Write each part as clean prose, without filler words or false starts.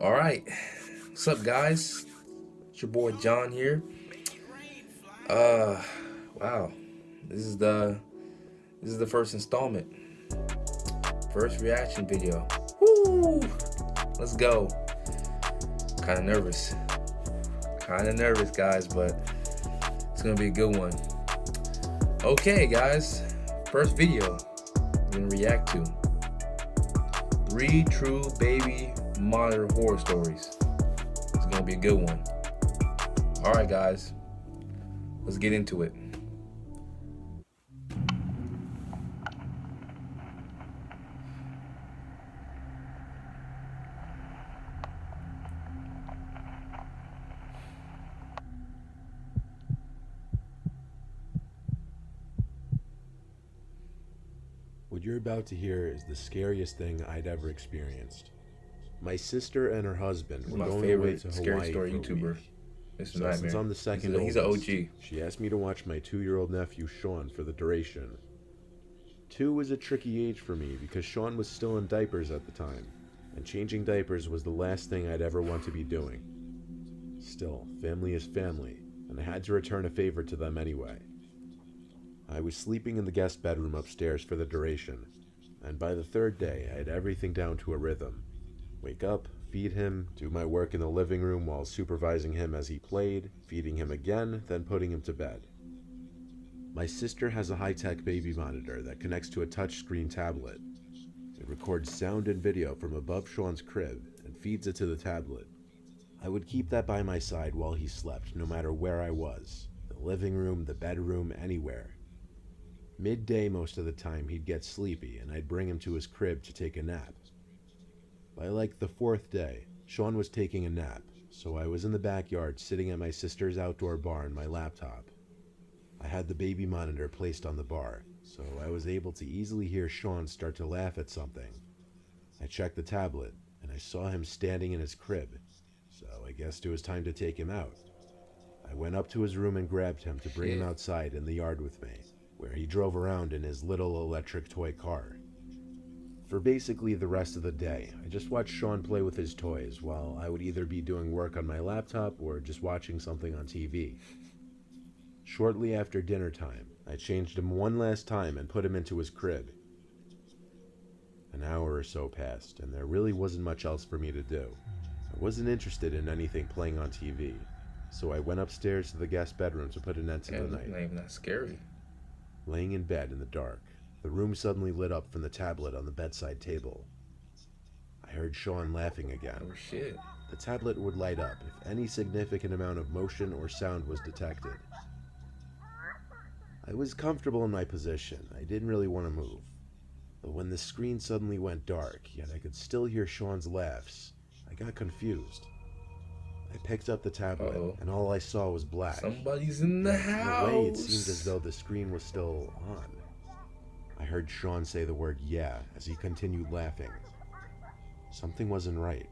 All right, what's up, guys? It's your boy John here. Uh, wow, this is the this is the first installment, first reaction video. Woo! Let's go. Kind of nervous, guys, but it's gonna be a good one. Okay, guys, first video we're gonna react to: 3 true baby monitor horror stories. It's gonna be a good one. All right, guys, let's get into it. What you're about to hear is the scariest thing I'd ever experienced. My sister and her husband This is were my going away favorite to scary Hawaii story for a YouTuber. week. Mr. So Nightmare. since I'm the second He's an oldest, OG. she asked me to watch my 2-year-old nephew Sean for the duration. 2 was a tricky age for me because Sean was still in diapers at the time, and changing diapers was the last thing I'd ever want to be doing. Still, family is family, and I had to return a favor to them anyway. I was sleeping in the guest bedroom upstairs for the duration, and by the 3rd day I had everything down to a rhythm. Wake up, feed him, do my work in the living room while supervising him as he played, feeding him again, then putting him to bed. My sister has a high-tech baby monitor that connects to a touchscreen tablet. It records sound and video from above Sean's crib and feeds it to the tablet. I would keep that by my side while he slept, no matter where I was, the living room, the bedroom, anywhere. Midday most of the time he'd get sleepy and I'd bring him to his crib to take a nap. By like the 4th day, Sean was taking a nap, so I was in the backyard sitting at my sister's outdoor bar on my laptop. I had the baby monitor placed on the bar, so I was able to easily hear Sean start to laugh at something. I checked the tablet, and I saw him standing in his crib, so I guessed it was time to take him out. I went up to his room and grabbed him to bring him outside in the yard with me, where he drove around in his little electric toy car. For basically the rest of the day, I just watched Sean play with his toys while I would either be doing work on my laptop or just watching something on TV. Shortly after dinner time, I changed him one last time and put him into his crib. An hour or so passed, and there really wasn't much else for me to do. I wasn't interested in anything playing on TV, so I went upstairs to the guest bedroom to put an end to the night. Not even that scary. Laying in bed in the dark, the room suddenly lit up from the tablet on the bedside table. I heard Sean laughing again. Oh shit. The tablet would light up if any significant amount of motion or sound was detected. I was comfortable in my position. I didn't really want to move. But when the screen suddenly went dark, yet I could still hear Sean's laughs, I got confused. I picked up the tablet, and all I saw was black. Somebody's in the house. In a way, it seemed as though the screen was still on. I heard Sean say the word "yeah" as he continued laughing. Something wasn't right.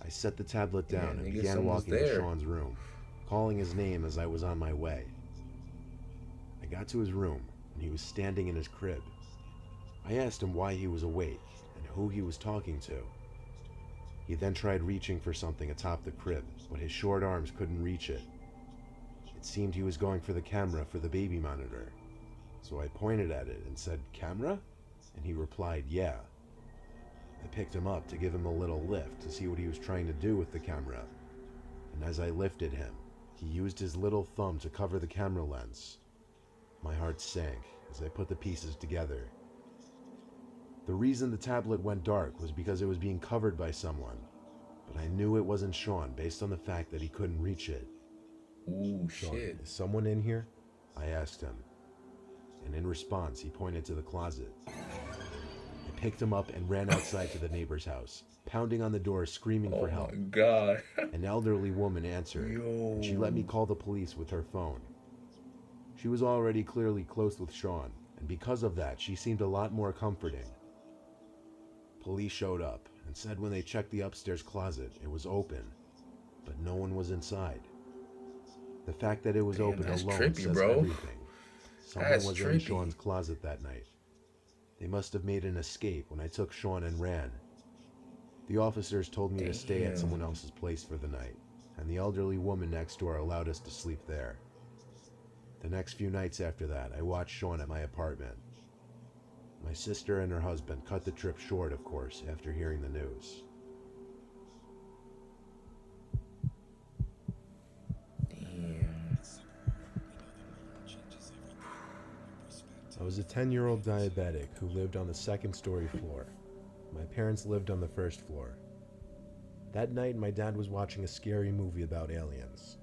I set the tablet down and began walking to Sean's room, calling his name as I was on my way. I got to his room, and he was standing in his crib. I asked him why he was awake and who he was talking to. He then tried reaching for something atop the crib, but his short arms couldn't reach it. It seemed he was going for the camera for the baby monitor. So I pointed at it and said, "Camera?" And he replied, "Yeah." I picked him up to give him a little lift to see what he was trying to do with the camera. And as I lifted him, he used his little thumb to cover the camera lens. My heart sank as I put the pieces together. The reason the tablet went dark was because it was being covered by someone, but I knew it wasn't Sean based on the fact that he couldn't reach it. Ooh, "Sean, shit. is someone in here?" I asked him. And in response, he pointed to the closet. I picked him up and ran outside to the neighbor's house, pounding on the door, screaming for help. Oh my god. An elderly woman answered, and she let me call the police with her phone. She was already clearly close with Sean, and because of that, she seemed a lot more comforting. Police showed up and said when they checked the upstairs closet, it was open, but no one was inside. The fact that it was open alone trippy, says bro. everything. Someone was in Sean's closet that night. They must have made an escape when I took Sean and ran. The officers told me to stay at Damn. someone else's place for the night, and the elderly woman next door allowed us to sleep there. The next few nights after that, I watched Sean at my apartment. My sister and her husband cut the trip short, of course, after hearing the news. Damn. I was a 10-year-old diabetic who lived on the second-story floor. My parents lived on the first floor. That night, my dad was watching a scary movie about aliens.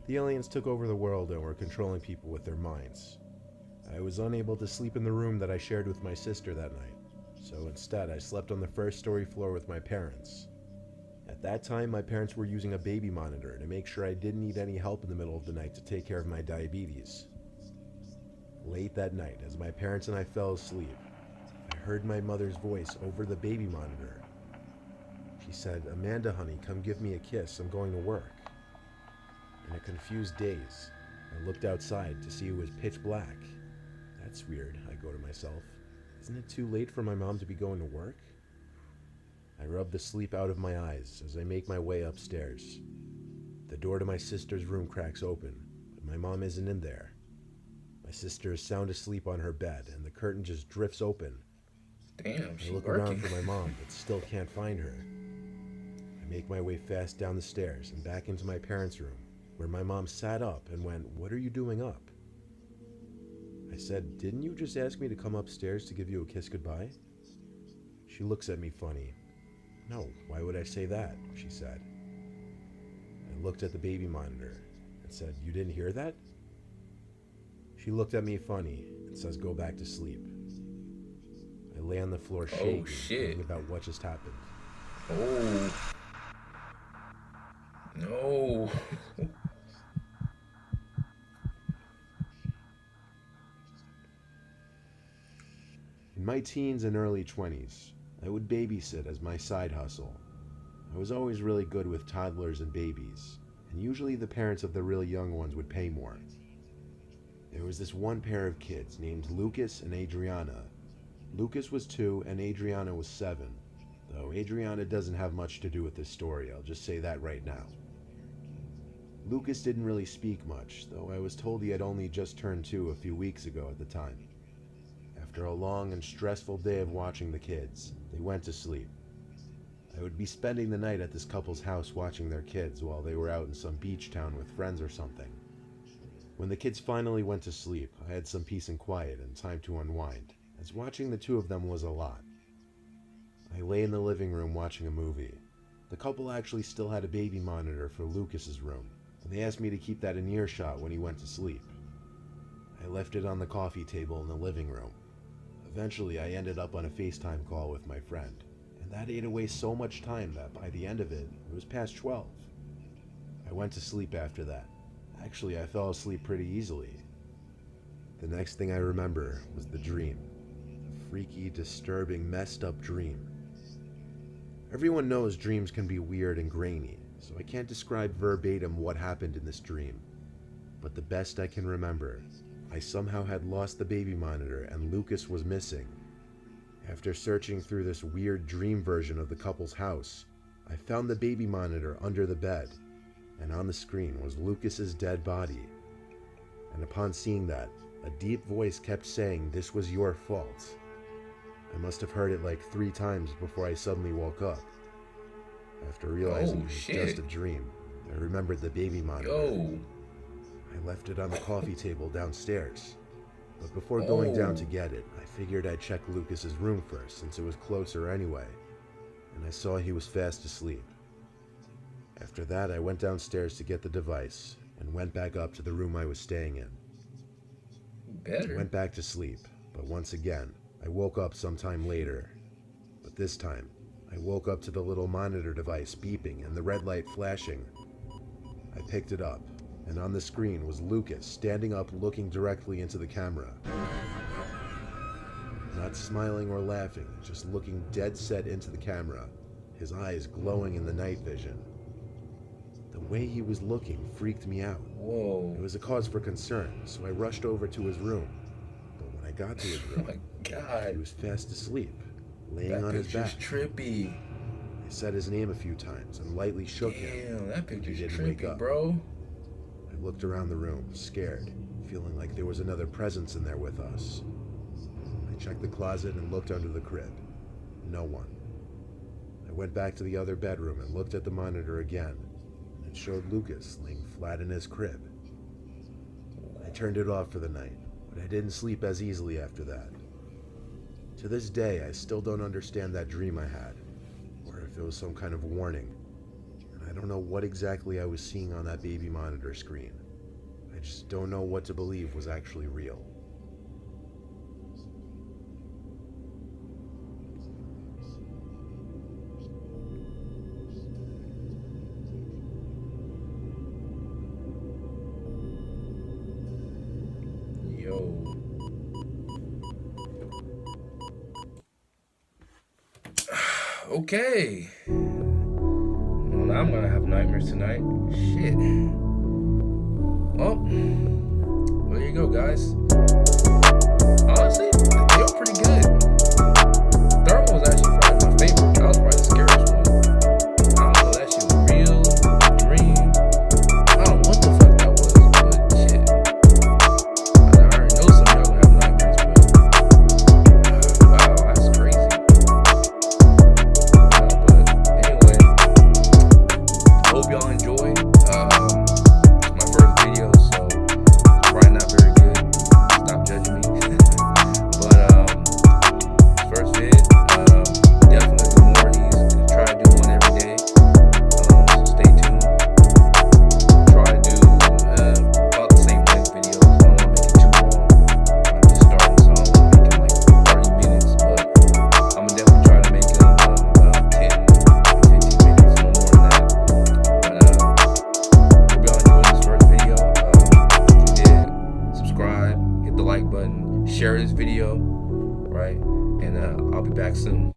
The aliens took over the world and were controlling people with their minds. I was unable to sleep in the room that I shared with my sister that night, so instead I slept on the first-story floor with my parents. At that time, my parents were using a baby monitor to make sure I didn't need any help in the middle of the night to take care of my diabetes. Late that night, as my parents and I fell asleep, I heard my mother's voice over the baby monitor. She said, "Amanda, honey, come give me a kiss. I'm going to work." In a confused daze, I looked outside to see it was pitch black. That's weird, I go to myself. Isn't it too late for my mom to be going to work? I rub the sleep out of my eyes as I make my way upstairs. The door to my sister's room cracks open, but my mom isn't in there. My sister is sound asleep on her bed, and the curtain just drifts open. Damn, I she's look working. around for my mom, but still can't find her. I make my way fast down the stairs and back into my parents' room, where my mom sat up and went, "What are you doing up?" I said, "Didn't you just ask me to come upstairs to give you a kiss goodbye?" She looks at me funny. "No, why would I say that?" she said. I looked at the baby monitor and said, "You didn't hear that?" She looked at me funny and says, "Go back to sleep." I lay on the floor shaking, shit. thinking about what just happened. Oh. No. In my teens and early 20s, I would babysit as my side hustle. I was always really good with toddlers and babies, and usually the parents of the really young ones would pay more. There was this one pair of kids named Lucas and Adriana. Lucas was 2 and Adriana was 7, though Adriana doesn't have much to do with this story, I'll just say that right now. Lucas didn't really speak much, though I was told he had only just turned 2 a few weeks ago at the time. After a long and stressful day of watching the kids, they went to sleep. I would be spending the night at this couple's house watching their kids while they were out in some beach town with friends or something. When the kids finally went to sleep, I had some peace and quiet and time to unwind, as watching the two of them was a lot. I lay in the living room watching a movie. The couple actually still had a baby monitor for Lucas's room, and they asked me to keep that in earshot when he went to sleep. I left it on the coffee table in the living room. Eventually, I ended up on a FaceTime call with my friend, and that ate away so much time that by the end of it, it was past 12. I went to sleep after that. Actually, I fell asleep pretty easily. The next thing I remember was the dream. A freaky, disturbing, messed up dream. Everyone knows dreams can be weird and grainy, so I can't describe verbatim what happened in this dream. But the best I can remember, I somehow had lost the baby monitor and Lucas was missing. After searching through this weird dream version of the couple's house, I found the baby monitor under the bed, and on the screen was Lucas's dead body. And upon seeing that, a deep voice kept saying this was your fault. I must have heard it like 3 times before I suddenly woke up. After realizing it was just a dream, I remembered the baby monitor. I left it on the coffee table downstairs. But before going down to get it, I figured I'd check Lucas's room first since it was closer anyway, and I saw he was fast asleep. After that, I went downstairs to get the device and went back up to the room I was staying in. I went back to sleep, but once again, I woke up sometime later. But this time, I woke up to the little monitor device beeping and the red light flashing. I picked it up, and on the screen was Lucas standing up looking directly into the camera. Not smiling or laughing, just looking dead set into the camera, his eyes glowing in the night vision. The way he was looking freaked me out. It was a cause for concern, so I rushed over to his room. But when I got to his room, oh my God, he was fast asleep, laying on his back. Trippy. I said his name a few times and lightly shook him. Damn, that picture's He didn't wake trippy, up. bro. I looked around the room, scared, feeling like there was another presence in there with us. I checked the closet and looked under the crib. No one. I went back to the other bedroom and looked at the monitor again. It showed Lucas laying flat in his crib. I turned it off for the night, but I didn't sleep as easily after that. To this day, I still don't understand that dream I had, or if it was some kind of warning. And I don't know what exactly I was seeing on that baby monitor screen. I just don't know what to believe was actually real. Yo. Okay. Well, now I'm gonna have nightmares tonight. Shit. Well, there you go, guys. Honestly, they feel pretty good. Third one was actually probably my favorite. That was probably the scariest one. I don't know if that shit was real, dream. I don't know what the fuck that was, but shit. I already know some of y'all gonna have nightmares, but wow, that's crazy. But anyway, hope y'all enjoyed. It's my first video, so it's probably not very good. Stop judging me. But first vid, definitely do more of these. Try to do one every day. So stay tuned. Try to do about the same length videos. I don't want to make it too long. I'm just starting, so I don't want to make it like 30 minutes. But I'm gonna definitely try to make it about 10, 15 minutes, no more than that. But hope y'all enjoyed this first video. If you did, subscribe, hit the like button, share this video, right? And I'll be back soon.